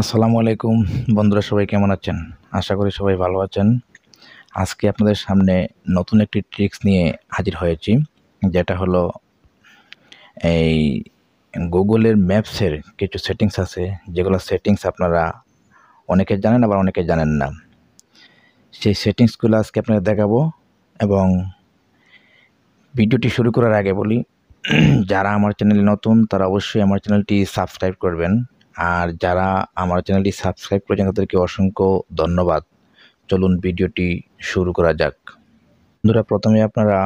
আসসালামু আলাইকুম বন্ধুরা, সবাই কেমন আছেন? আশা করি সবাই ভালো আছেন। আজকে আপনাদের সামনে নতুন একটি ট্রিক্স নিয়ে হাজির হয়েছি, যেটা হলো এই গুগলের ম্যাপসের কিছু সেটিংস আছে, যেগুলো সেটিংস আপনারা অনেকে জানেন আবার অনেকে জানেন না। সেই সেটিংসগুলো আজকে আপনাদের দেখাবো। এবং ভিডিওটি শুরু করার আগে বলি, যারা আমার চ্যানেলে নতুন তারা অবশ্যই আমার চ্যানেলটি সাবস্ক্রাইব করবেন। আর যারা আমার চ্যানেলটি সাবস্ক্রাইব করেছেন তাদেরকে অসংখ্য ধন্যবাদ। চলুন ভিডিওটি শুরু করা যাক। বন্ধুরা, প্রথমে আপনারা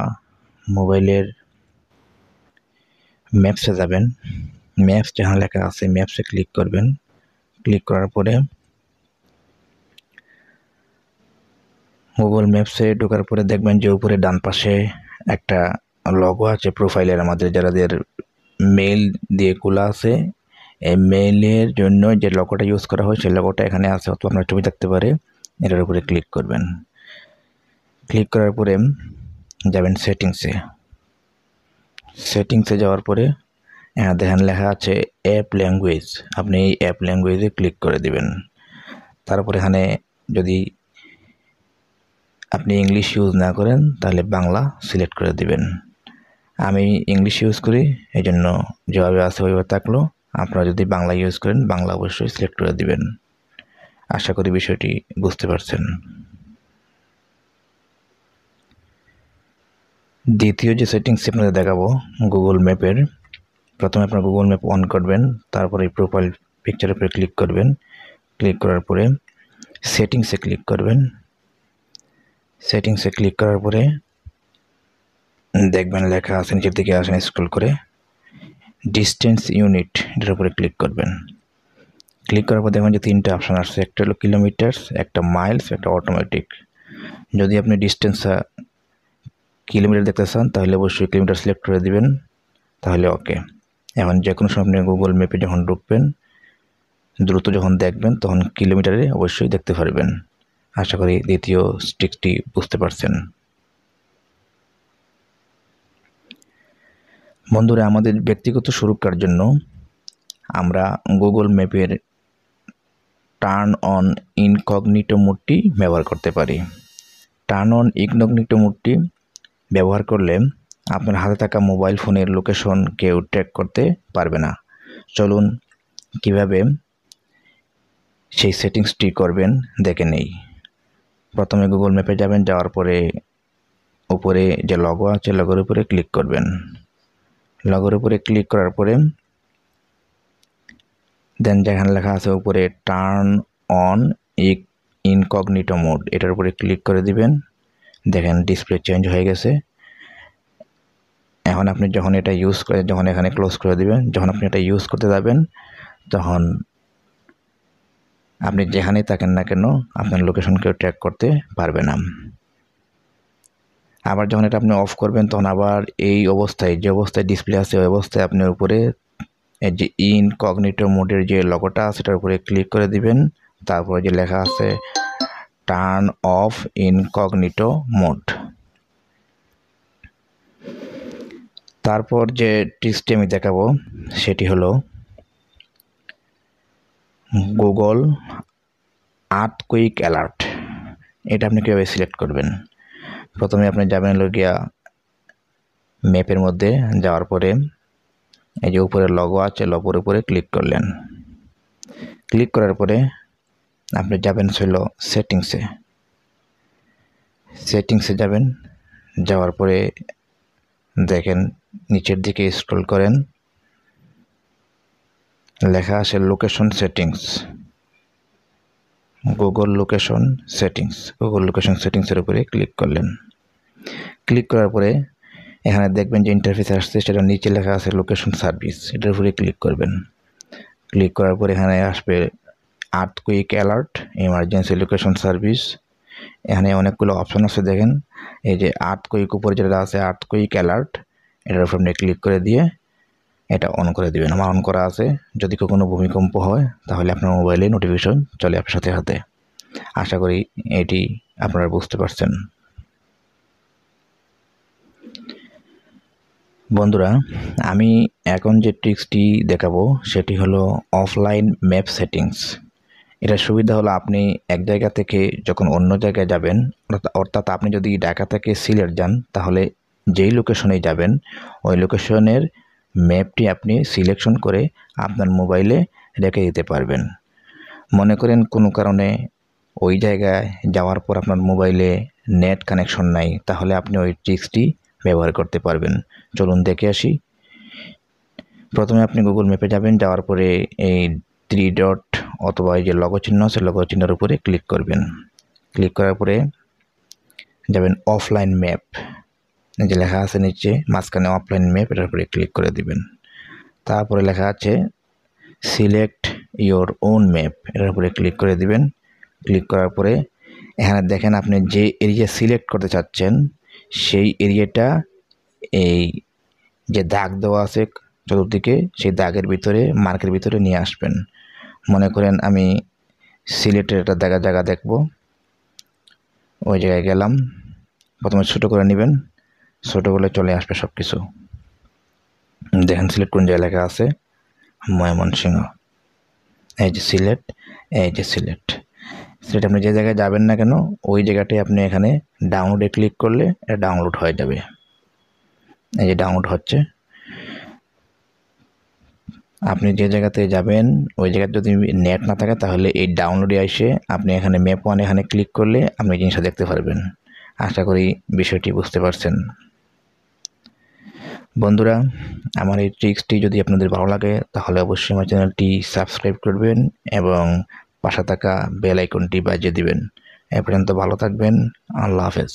মোবাইলের ম্যাপসে যাবেন। ম্যাপস যেখানে লেখা আছে ম্যাপসে ক্লিক করবেন। ক্লিক করার পরে গুগল ম্যাপসে ঢোকার পরে দেখবেন যে উপরে ডান পাশে একটা লগো আছে প্রোফাইলের, আমাদের যাদের মেইল দিয়ে খোলা আছে। এই মেইলের জন্য যে লগোটা ইউজ করা হয় সেই লগোটা এখানে আছে, অথবা আপনার ছবি থাকতে পারে। এটার উপরে ক্লিক করবেন। ক্লিক করার পরে যাবেন সেটিংসে। সেটিংসে যাওয়ার পরে দেখেন লেখা আছে অ্যাপ ল্যাঙ্গুয়েজ। আপনি এই অ্যাপ ল্যাঙ্গুয়েজে ক্লিক করে দিবেন। তারপরে এখানে যদি আপনি ইংলিশ ইউজ না করেন তাহলে বাংলা সিলেক্ট করে দিবেন। আমি ইংলিশ ইউজ করি, এই জন্য যেভাবে আছে ওইভাবে থাকলো। আপনারা যদি বাংলা ইউজ করেন বাংলা অবশ্যই সিলেক্ট করে দিবেন। আশা করি বিষয়টি বুঝতে পারছেন। দ্বিতীয় যে সেটিংস আপনাদের দেখাবো গুগল ম্যাপের, প্রথমে আপনার গুগল ম্যাপ অন করবেন। তারপরে এই প্রোফাইল পিকচারের উপরে ক্লিক করবেন। ক্লিক করার পরে সেটিংসে ক্লিক করবেন। সেটিংসে ক্লিক করার পরে দেখবেন লেখা আছে, নিচের দিকে আসেন স্ক্রল করে ডিস্টেন্স ইউনিট, এটার উপরে ক্লিক করবেন। ক্লিক করার পর দেখবেন যে তিনটা অপশান আসছে, একটা হলো কিলোমিটার্স, একটা মাইলস, একটা অটোমেটিক। যদি আপনি ডিস্টেন্স কিলোমিটার দেখতে চান তাহলে অবশ্যই কিলোমিটার সিলেক্ট করে দিবেন, তাহলে ওকে। এখন যে কোনো সময় আপনি গুগল ম্যাপে যখন ঢুকবেন, দ্রুত যখন দেখবেন তখন কিলোমিটারে অবশ্যই দেখতে পারবেন। আশা করি দ্বিতীয় ট্রিক্সটি বুঝতে পারছেন। বন্ধুরা, আমাদের ব্যক্তিগত সুরক্ষার জন্য আমরা গুগল ম্যাপের টার্ন অন ইনকগনিটো মোডটি ব্যবহার করতে পারি। টার্ন অন ইনকগনিটো মোডটি ব্যবহার করলে আপনার হাতে থাকা মোবাইল ফোনের লোকেশন কেউ ট্র্যাক করতে পারবে না। চলুন কিভাবে সেই সেটিংসটি করবেন দেখে নেই। প্রথমে গুগল ম্যাপে যাবেন, যাওয়ার পরে উপরে যে লগো আছে লগোর উপরে ক্লিক করবেন। লগোর উপরে ক্লিক করার পরে দেন যেখানে লেখা আছে উপরে টার্ন অন ইনকগনিটো মোড, এটার উপরে ক্লিক করে দিবেন। দেখেন ডিসপ্লে চেঞ্জ হয়ে গেছে। এখন আপনি যখন এটা ইউজ করে, যখন এখানে ক্লোজ করে দিবেন, যখন আপনি এটা ইউজ করতে যাবেন তখন আপনি যেখানেই থাকেন না কেন আপনার লোকেশন কেউ ট্র্যাক করতে পারবে না। আবার যখন এটা আপনি অফ করবেন তখন আবার এই অবস্থায়, যে অবস্থায় ডিসপ্লে আছে ওই অবস্থায় আপনি উপরে এই যে ইনকগনিটো মোডের যে লগোটা আছে সেটার উপরে ক্লিক করে দিবেন। তারপরে যে লেখা আছে টার্ন অফ ইনকগনিটো মোড। তারপর যে ট্রিক্সটি আমি দেখাবো সেটি হলো গুগল আর্থকুইক অ্যালার্ট। এটা আপনি কীভাবে সিলেক্ট করবেন? প্রথমে আপনি যাবেন গিয়া ম্যাপের মধ্যে, যাওয়ার পরে এই যে উপরে লগো আছে লগোর উপরে ক্লিক করলেন। ক্লিক করার পরে আপনি যাবেন হলো সেটিংসে। সেটিংসে যাবেন, যাওয়ার পরে দেখেন নিচের দিকে স্ক্রল করেন, লেখা আছে location settings, Google location settings. Google location সেটিংসের উপরে ক্লিক করলেন। ক্লিক করার পরে এখানে দেখবেন যে ইন্টারফেস আসছে, সেটা নিচে লেখা আছে লোকেশন সার্ভিস, এটার উপরে ক্লিক করবেন। ক্লিক করার পরে এখানে আসবে earthquake alert, emergency location service. এখানে অনেকগুলো অপশন আছে, দেখেন এই যে আর্থকুইক উপরে যেটা আছে আর্থকুইক অ্যালার্ট, এটার উপর আপনি ক্লিক করে দিয়ে এটা অন করে দিবেন। আমার অন করা আছে। যদি কোনো ভূমিকম্প হয় তাহলে আপনার মোবাইলে নোটিফিকেশন চলে আপনার সাথে সাথে। আশা করি এটি আপনারা বুঝতে পারছেন। বন্ধুরা, আমি এখন যে ট্রিক্সটি দেখাবো সেটি হলো অফলাইন ম্যাপ সেটিংস। এটার সুবিধা হলো আপনি এক জায়গা থেকে যখন অন্য জায়গায় যাবেন, অর্থাৎ আপনি যদি ঢাকা থেকে সিলেট যান, তাহলে যেই লোকেশনেই যাবেন ওই লোকেশনের ম্যাপটি আপনি সিলেকশন করে আপনার মোবাইলে রেখে দিতে পারবেন। মনে করেন কোনো কারণে ওই জায়গায় যাওয়ার পর আপনার মোবাইলে নেট কানেকশন নাই, তাহলে আপনি ওই ট্রিক্সটি ব্যবহার করতে পারবেন। চলুন দেখে আসি। প্রথমে আপনি গুগল ম্যাপে যাবেন, যাওয়ার পরে এই 3 ডট অথবা এই যে লগো চিহ্ন আছে, লগো চিহ্নের উপরে ক্লিক করবেন। ক্লিক করার পরে যাবেন অফলাইন ম্যাপ, যে লেখা আছে নিচে মাঝখানে অফলাইন ম্যাপ, এটার উপরে ক্লিক করে দিবেন। তারপরে লেখা আছে সিলেক্ট ইয়োর ওন ম্যাপ, এটার উপরে ক্লিক করে দিবেন। ক্লিক করার পরে এখানে দেখেন আপনি যে এরিয়া সিলেক্ট করতে চাচ্ছেন সেই এরিয়াটা এই যে দাগ দেওয়া আছে চতুর্দিকে, সেই দাগের ভিতরে মার্কের ভিতরে নিয়ে আসবেন। মনে করেন আমি সিলেটের একটা জায়গা দেখব, ওই জায়গায় গেলাম। প্রথমে ছোটো করে নেবেন, ছোটো করলে চলে আসবে সব কিছু। দেখেন সিলেট কোন জায়গায় লেখা আছে, ময়মনসিংহ। এই যে সিলেট, এই যে সিলেট। সিলেট আপনি যে জায়গায় যাবেন না কেন ওই জায়গাটাই আপনি এখানে ডাউনলোডে ক্লিক করলে এটা ডাউনলোড হয়ে যাবে। এই যে ডাউনলোড হচ্ছে। আপনি যে জায়গাতে যাবেন ওই জায়গায় যদি নেট না থাকে তাহলে এই ডাউনলোডে এসে আপনি এখানে ম্যাপ ওয়ান এখানে ক্লিক করলে আপনি জিনিসটা দেখতে পারবেন। আশা করি বিষয়টি বুঝতে পারছেন। বন্ধুরা, আমার এই ট্রিক্সটি যদি আপনাদের ভালো লাগে তাহলে অবশ্যই আমার চ্যানেলটি সাবস্ক্রাইব করবেন এবং পাশে থাকা বেল আইকনটি বাজিয়ে দিবেন। এ পর্যন্ত ভালো থাকবেন। আল্লাহ হাফেজ।